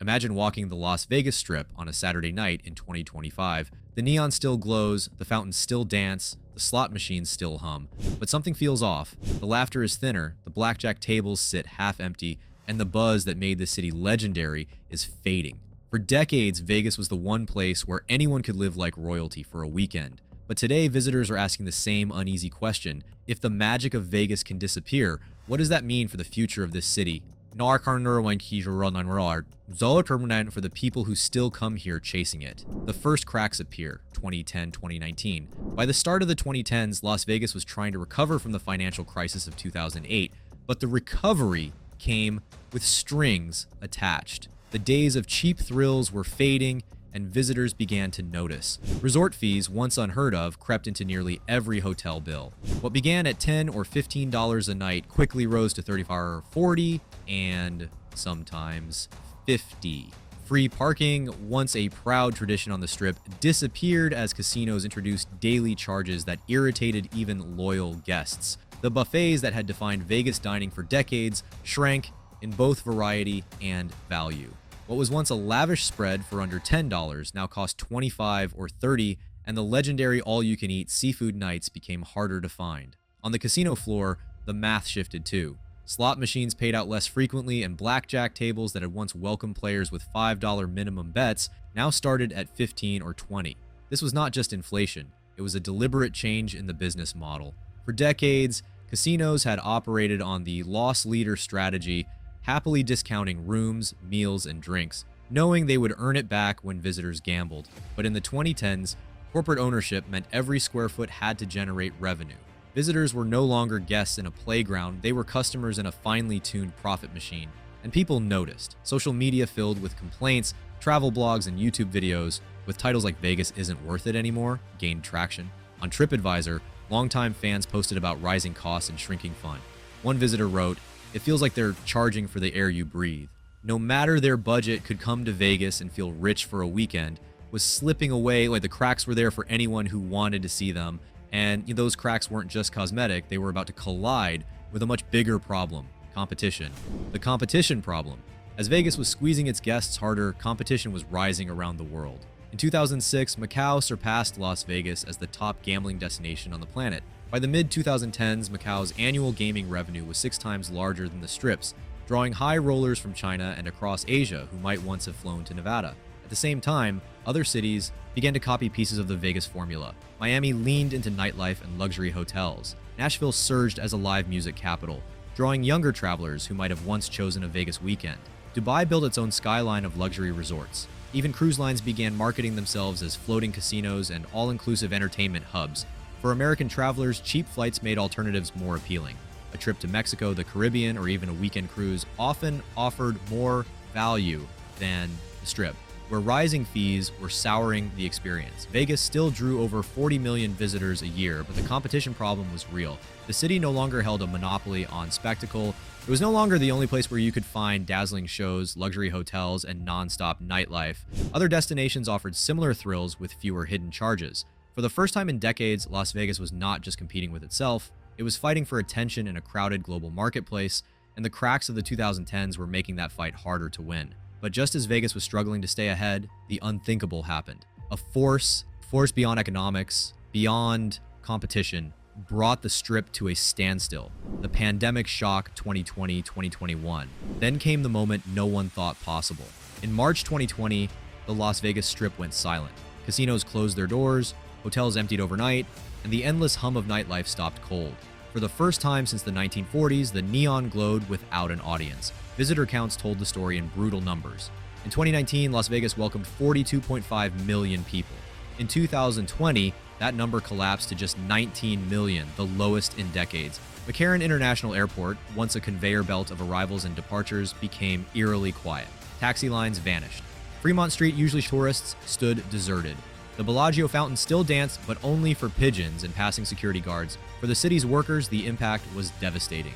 Imagine walking the Las Vegas Strip on a Saturday night in 2025. The neon still glows, the fountains still dance, the slot machines still hum, but something feels off. The laughter is thinner, the blackjack tables sit half empty, and the buzz that made the city legendary is fading. For decades, Vegas was the one place where anyone could live like royalty for a weekend. But today, visitors are asking the same uneasy question. If the magic of Vegas can disappear, what does that mean for the future of this city? For the people who still come here chasing it. The first cracks appear, 2010-2019. By the start of the 2010s, Las Vegas was trying to recover from the financial crisis of 2008, but the recovery came with strings attached. The days of cheap thrills were fading, and visitors began to notice. Resort fees, once unheard of, crept into nearly every hotel bill. What began at $10 or $15 a night quickly rose to $35 or $40, and sometimes $50. Free parking, once a proud tradition on the Strip, disappeared as casinos introduced daily charges that irritated even loyal guests. The buffets that had defined Vegas dining for decades shrank in both variety and value. What was once a lavish spread for under $10 now cost $25 or $30, and the legendary all-you-can-eat seafood nights became harder to find. On the casino floor, the math shifted too. Slot machines paid out less frequently, and blackjack tables that had once welcomed players with $5 minimum bets now started at $15 or $20. This was not just inflation, it was a deliberate change in the business model. For decades, casinos had operated on the loss leader strategy, happily discounting rooms, meals, and drinks, knowing they would earn it back when visitors gambled. But in the 2010s, corporate ownership meant every square foot had to generate revenue. Visitors were no longer guests in a playground, they were customers in a finely tuned profit machine. And people noticed. Social media filled with complaints, travel blogs, and YouTube videos with titles like "Vegas isn't worth it anymore" gained traction. On TripAdvisor, longtime fans posted about rising costs and shrinking fun. One visitor wrote, "It feels like they're charging for the air you breathe." No matter their budget, could come to Vegas and feel rich for a weekend, was slipping away like the cracks were there for anyone who wanted to see them. And those cracks weren't just cosmetic, they were about to collide with a much bigger problem: competition. The competition problem. As Vegas was squeezing its guests harder, competition was rising around the world. In 2006, Macau surpassed Las Vegas as the top gambling destination on the planet. By the mid-2010s, Macau's annual gaming revenue was 6 times larger than the Strip's, drawing high rollers from China and across Asia who might once have flown to Nevada. At the same time, other cities began to copy pieces of the Vegas formula. Miami leaned into nightlife and luxury hotels. Nashville surged as a live music capital, drawing younger travelers who might have once chosen a Vegas weekend. Dubai built its own skyline of luxury resorts. Even cruise lines began marketing themselves as floating casinos and all-inclusive entertainment hubs. For American travelers, cheap flights made alternatives more appealing. A trip to Mexico, the Caribbean, or even a weekend cruise often offered more value than the Strip, where rising fees were souring the experience. Vegas still drew over 40 million visitors a year, but the competition problem was real. The city no longer held a monopoly on spectacle. It was no longer the only place where you could find dazzling shows, luxury hotels, and non-stop nightlife. Other destinations offered similar thrills with fewer hidden charges. For the first time in decades, Las Vegas was not just competing with itself, it was fighting for attention in a crowded global marketplace, and the cracks of the 2010s were making that fight harder to win. But just as Vegas was struggling to stay ahead, the unthinkable happened. A force beyond economics, beyond competition, brought the Strip to a standstill. The pandemic shock 2020-2021. Then came the moment no one thought possible. In March 2020, the Las Vegas Strip went silent. Casinos closed their doors, hotels emptied overnight, and the endless hum of nightlife stopped cold. For the first time since the 1940s, the neon glowed without an audience. Visitor counts told the story in brutal numbers. In 2019, Las Vegas welcomed 42.5 million people. In 2020, that number collapsed to just 19 million, the lowest in decades. McCarran International Airport, once a conveyor belt of arrivals and departures, became eerily quiet. Taxi lines vanished. Fremont Street, usually tourists, stood deserted. The Bellagio fountain still danced, but only for pigeons and passing security guards. For the city's workers, the impact was devastating.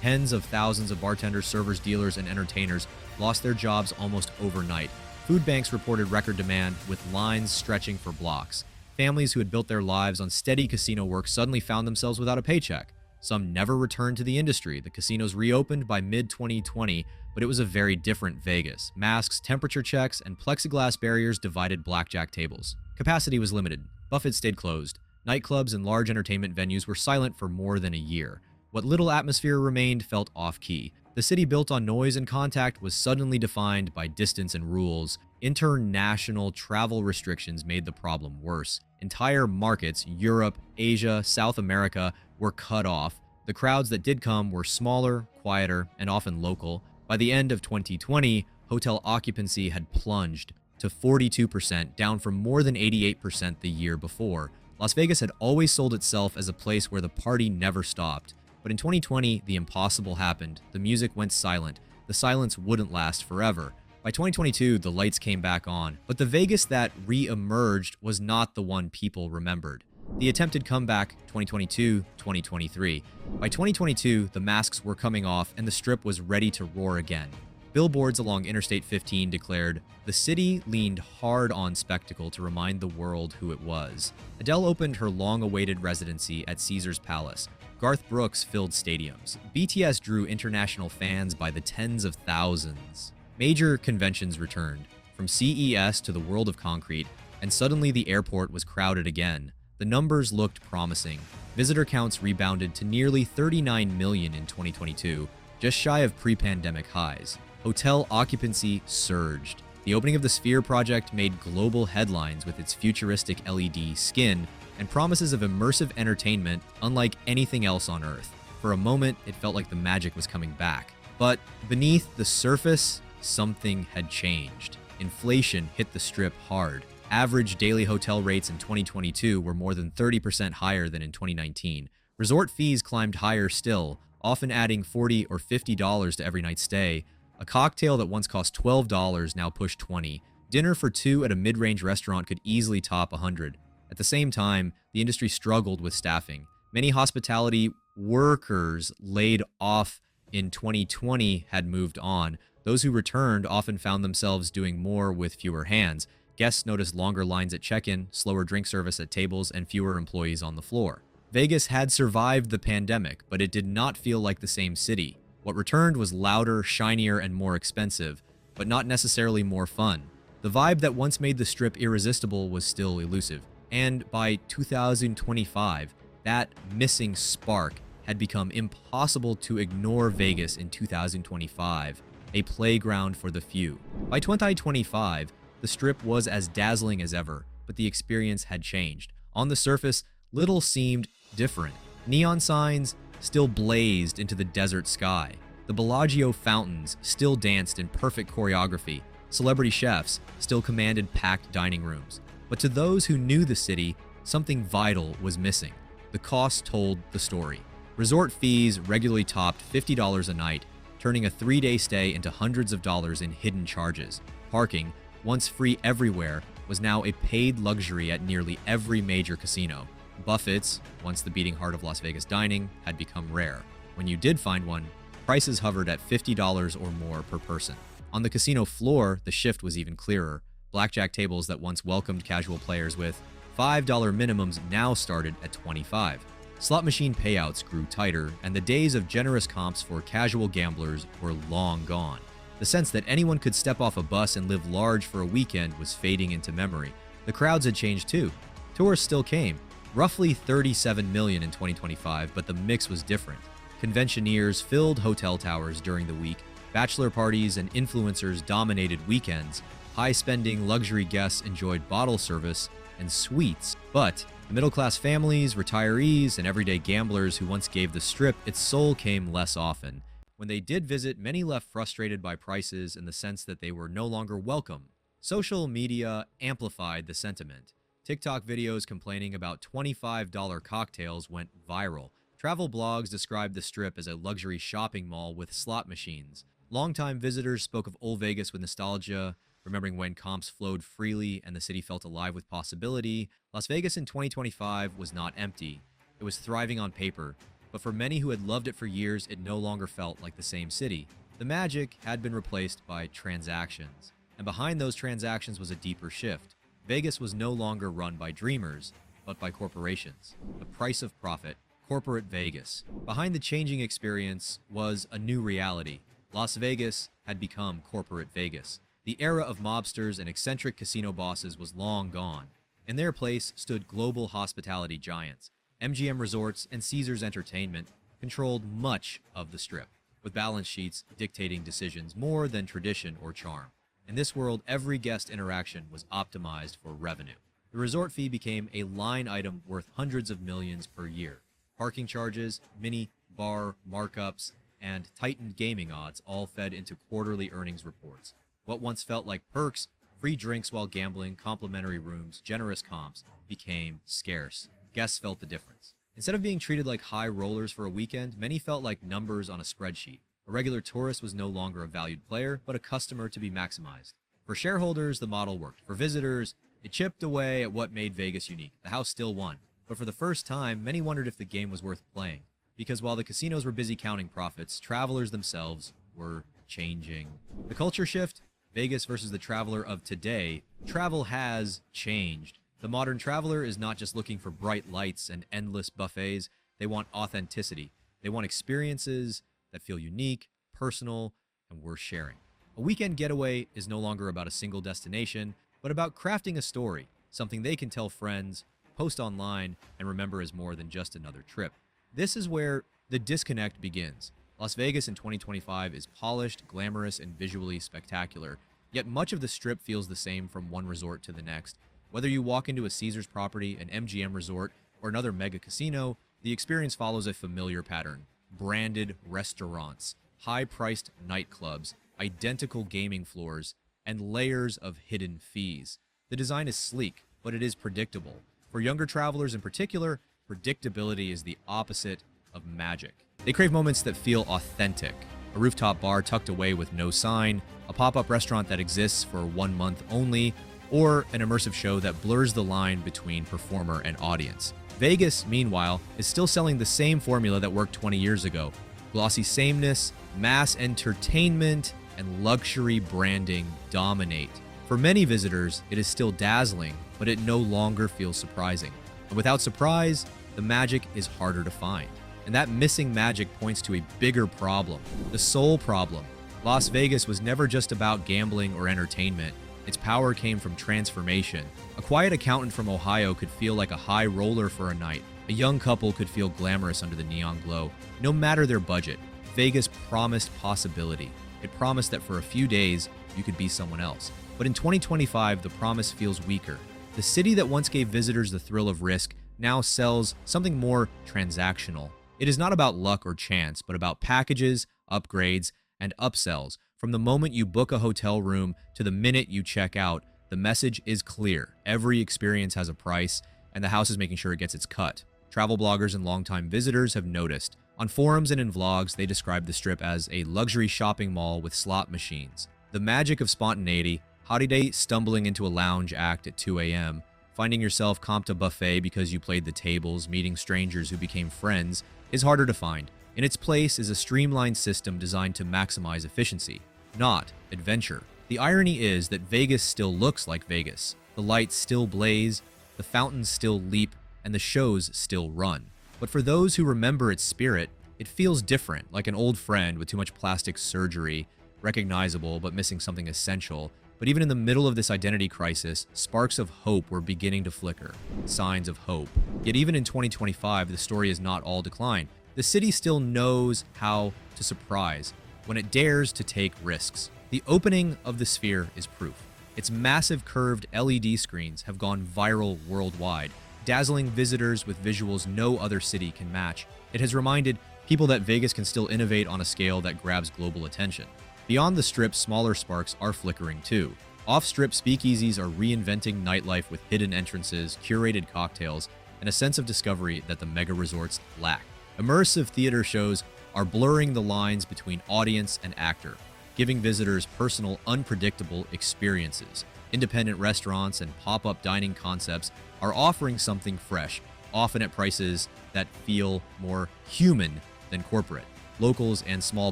Tens of thousands of bartenders, servers, dealers, and entertainers lost their jobs almost overnight. Food banks reported record demand, with lines stretching for blocks. Families who had built their lives on steady casino work suddenly found themselves without a paycheck. Some never returned to the industry. The casinos reopened by mid-2020, but it was a very different Vegas. Masks, temperature checks, and plexiglass barriers divided blackjack tables. Capacity was limited. Buffets stayed closed. Nightclubs and large entertainment venues were silent for more than a year. What little atmosphere remained felt off-key. The city built on noise and contact was suddenly defined by distance and rules. International travel restrictions made the problem worse. Entire markets, Europe, Asia, South America, were cut off. The crowds that did come were smaller, quieter, and often local. By the end of 2020, hotel occupancy had plunged to 42%, down from more than 88% the year before. Las Vegas had always sold itself as a place where the party never stopped. But in 2020, the impossible happened. The music went silent. The silence wouldn't last forever. By 2022, the lights came back on, but the Vegas that re-emerged was not the one people remembered. The attempted comeback, 2022, 2023. By 2022, the masks were coming off and the Strip was ready to roar again. Billboards along Interstate 15 declared, "The city leaned hard on spectacle to remind the world who it was." Adele opened her long-awaited residency at Caesars Palace. Garth Brooks filled stadiums. BTS drew international fans by the tens of thousands. Major conventions returned, from CES to the World of Concrete, and suddenly the airport was crowded again. The numbers looked promising. Visitor counts rebounded to nearly 39 million in 2022, just shy of pre-pandemic highs. Hotel occupancy surged. The opening of the Sphere project made global headlines with its futuristic LED skin and promises of immersive entertainment unlike anything else on Earth. For a moment, it felt like the magic was coming back. But beneath the surface, something had changed. Inflation hit the Strip hard. Average daily hotel rates in 2022 were more than 30% higher than in 2019. Resort fees climbed higher still, often adding $40 or $50 to every night's stay. A cocktail that once cost $12 now pushed $20. Dinner for two at a mid-range restaurant could easily top $100. At the same time, the industry struggled with staffing. Many hospitality workers laid off in 2020 had moved on. Those who returned often found themselves doing more with fewer hands. Guests noticed longer lines at check-in, slower drink service at tables, and fewer employees on the floor. Vegas had survived the pandemic, but it did not feel like the same city. What returned was louder, shinier, and more expensive, but not necessarily more fun. The vibe that once made the Strip irresistible was still elusive. And by 2025, that missing spark had become impossible to ignore. Vegas in 2025, a playground for the few. By 2025, the Strip was as dazzling as ever, but the experience had changed. On the surface, little seemed different. Neon signs still blazed into the desert sky. The Bellagio fountains still danced in perfect choreography. Celebrity chefs still commanded packed dining rooms. But to those who knew the city, something vital was missing. The cost told the story. Resort fees regularly topped $50 a night, turning a 3-day stay into hundreds of dollars in hidden charges. Parking, once free everywhere, was now a paid luxury at nearly every major casino. Buffets, once the beating heart of Las Vegas dining, had become rare. When you did find one, prices hovered at $50 or more per person. On the casino floor, the shift was even clearer. Blackjack tables that once welcomed casual players with $5 minimums now started at $25. Slot machine payouts grew tighter, and the days of generous comps for casual gamblers were long gone. The sense that anyone could step off a bus and live large for a weekend was fading into memory. The crowds had changed too. Tourists still came, roughly 37 million in 2025, but the mix was different. Conventioneers filled hotel towers during the week. Bachelor parties and influencers dominated weekends. High-spending luxury guests enjoyed bottle service and suites. But the middle-class families, retirees, and everyday gamblers who once gave the Strip its soul came less often. When they did visit, many left frustrated by prices and the sense that they were no longer welcome. Social media amplified the sentiment. TikTok videos complaining about $25 cocktails went viral. Travel blogs described the Strip as a luxury shopping mall with slot machines. Longtime visitors spoke of Old Vegas with nostalgia, remembering when comps flowed freely and the city felt alive with possibility. Las Vegas in 2025 was not empty. It was thriving on paper, but for many who had loved it for years, it no longer felt like the same city. The magic had been replaced by transactions, and behind those transactions was a deeper shift. Vegas was no longer run by dreamers, but by corporations. The price of profit, corporate Vegas. Behind the changing experience was a new reality. Las Vegas had become corporate Vegas. The era of mobsters and eccentric casino bosses was long gone. In their place stood global hospitality giants. MGM Resorts and Caesars Entertainment controlled much of the Strip, with balance sheets dictating decisions more than tradition or charm. In this world, every guest interaction was optimized for revenue. The resort fee became a line item worth hundreds of millions per year. Parking charges, mini bar markups, and tightened gaming odds all fed into quarterly earnings reports. What once felt like perks, free drinks while gambling, complimentary rooms, generous comps, became scarce. Guests felt the difference. Instead of being treated like high rollers for a weekend, many felt like numbers on a spreadsheet. A regular tourist was no longer a valued player, but a customer to be maximized. For shareholders, the model worked. For visitors, it chipped away at what made Vegas unique. The house still won. But for the first time, many wondered if the game was worth playing. Because while the casinos were busy counting profits, travelers themselves were changing. The culture shift, Vegas versus the traveler of today, travel has changed. The modern traveler is not just looking for bright lights and endless buffets. They want authenticity. They want experiences that feel unique, personal, and worth sharing. A weekend getaway is no longer about a single destination, but about crafting a story, something they can tell friends, post online, and remember as more than just another trip. This is where the disconnect begins. Las Vegas in 2025 is polished, glamorous, and visually spectacular, yet much of the Strip feels the same from one resort to the next. Whether you walk into a Caesars property, an MGM resort, or another mega casino, the experience follows a familiar pattern. Branded restaurants, high-priced nightclubs, identical gaming floors, and layers of hidden fees. The design is sleek, but it is predictable. For younger travelers in particular, predictability is the opposite of magic. They crave moments that feel authentic. A rooftop bar tucked away with no sign, a pop-up restaurant that exists for 1 month only, or an immersive show that blurs the line between performer and audience. Vegas, meanwhile, is still selling the same formula that worked 20 years ago. Glossy sameness, mass entertainment, and luxury branding dominate. For many visitors, it is still dazzling, but it no longer feels surprising. And without surprise, the magic is harder to find. And that missing magic points to a bigger problem, the soul problem. Las Vegas was never just about gambling or entertainment. Its power came from transformation. A quiet accountant from Ohio could feel like a high roller for a night. A young couple could feel glamorous under the neon glow. No matter their budget, Vegas promised possibility. It promised that for a few days, you could be someone else. But in 2025, the promise feels weaker. The city that once gave visitors the thrill of risk now sells something more transactional. It is not about luck or chance, but about packages, upgrades, and upsells. From the moment you book a hotel room to the minute you check out, the message is clear. Every experience has a price, and the house is making sure it gets its cut. Travel bloggers and longtime visitors have noticed. On forums and in vlogs, they describe the Strip as a luxury shopping mall with slot machines. The magic of spontaneity, holiday stumbling into a lounge act at 2 a.m., finding yourself comped a buffet because you played the tables, meeting strangers who became friends, is harder to find. In its place is a streamlined system designed to maximize efficiency, not adventure. The irony is that Vegas still looks like Vegas. The lights still blaze, the fountains still leap, and the shows still run. But for those who remember its spirit, it feels different, like an old friend with too much plastic surgery, recognizable but missing something essential. But even in the middle of this identity crisis, sparks of hope were beginning to flicker, signs of hope. Yet even in 2025, the story is not all decline. The city still knows how to surprise when it dares to take risks. The opening of the Sphere is proof. Its massive curved LED screens have gone viral worldwide, dazzling visitors with visuals no other city can match. It has reminded people that Vegas can still innovate on a scale that grabs global attention. Beyond the Strip, smaller sparks are flickering too. Off-Strip speakeasies are reinventing nightlife with hidden entrances, curated cocktails, and a sense of discovery that the mega resorts lack. Immersive theater shows are blurring the lines between audience and actor, giving visitors personal, unpredictable experiences. Independent restaurants and pop-up dining concepts are offering something fresh, often at prices that feel more human than corporate. Locals and small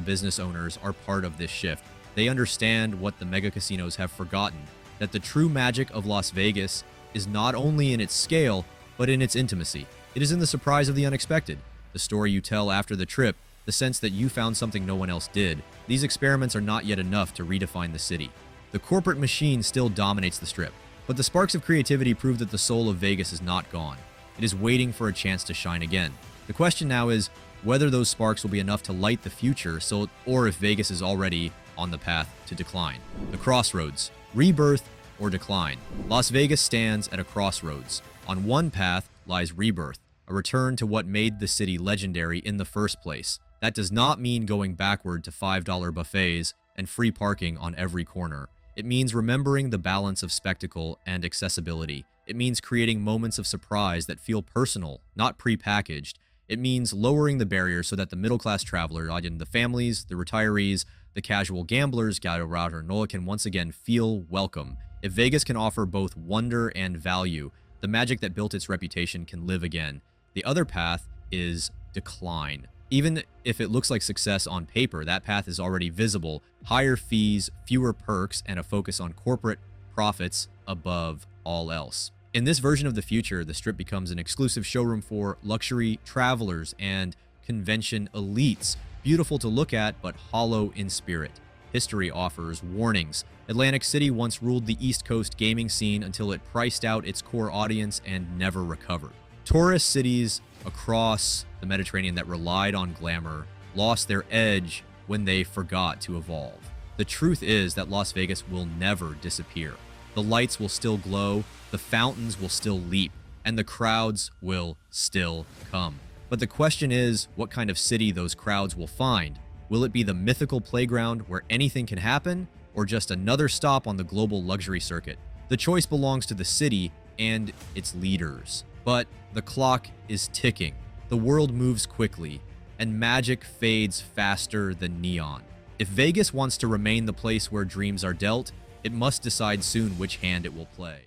business owners are part of this shift. They understand what the mega casinos have forgotten, that the true magic of Las Vegas is not only in its scale, but in its intimacy. It is in the surprise of the unexpected, the story you tell after the trip, the sense that you found something no one else did. these experiments are not yet enough to redefine the city. The corporate machine still dominates the Strip, but the sparks of creativity prove that the soul of Vegas is not gone. It is waiting for a chance to shine again. The question now is whether those sparks will be enough to light the future, or if Vegas is already on the path to decline. The crossroads, rebirth or decline. Las Vegas stands at a crossroads. On one path lies rebirth, a return to what made the city legendary in the first place. That does not mean going backward to $5 buffets and free parking on every corner. It means remembering the balance of spectacle and accessibility. It means creating moments of surprise that feel personal, not pre-packaged. It means lowering the barrier so that the middle-class traveler, the families, the retirees, the casual gamblers, Gato Router Noah can once again feel welcome. If Vegas can offer both wonder and value, the magic that built its reputation can live again. The other path is decline. Even if it looks like success on paper, that path is already visible. Higher fees, fewer perks, and a focus on corporate profits above all else. In this version of the future, the Strip becomes an exclusive showroom for luxury travelers and convention elites. Beautiful to look at, but hollow in spirit. History offers warnings. Atlantic City once ruled the East Coast gaming scene until it priced out its core audience and never recovered. Tourist cities across the Mediterranean that relied on glamour lost their edge when they forgot to evolve. The truth is that Las Vegas will never disappear. The lights will still glow, the fountains will still leap, and the crowds will still come. But the question is, what kind of city those crowds will find? Will it be the mythical playground where anything can happen, or just another stop on the global luxury circuit? The choice belongs to the city and its leaders. But the clock is ticking. The world moves quickly, and magic fades faster than neon. If Vegas wants to remain the place where dreams are dealt, it must decide soon which hand it will play.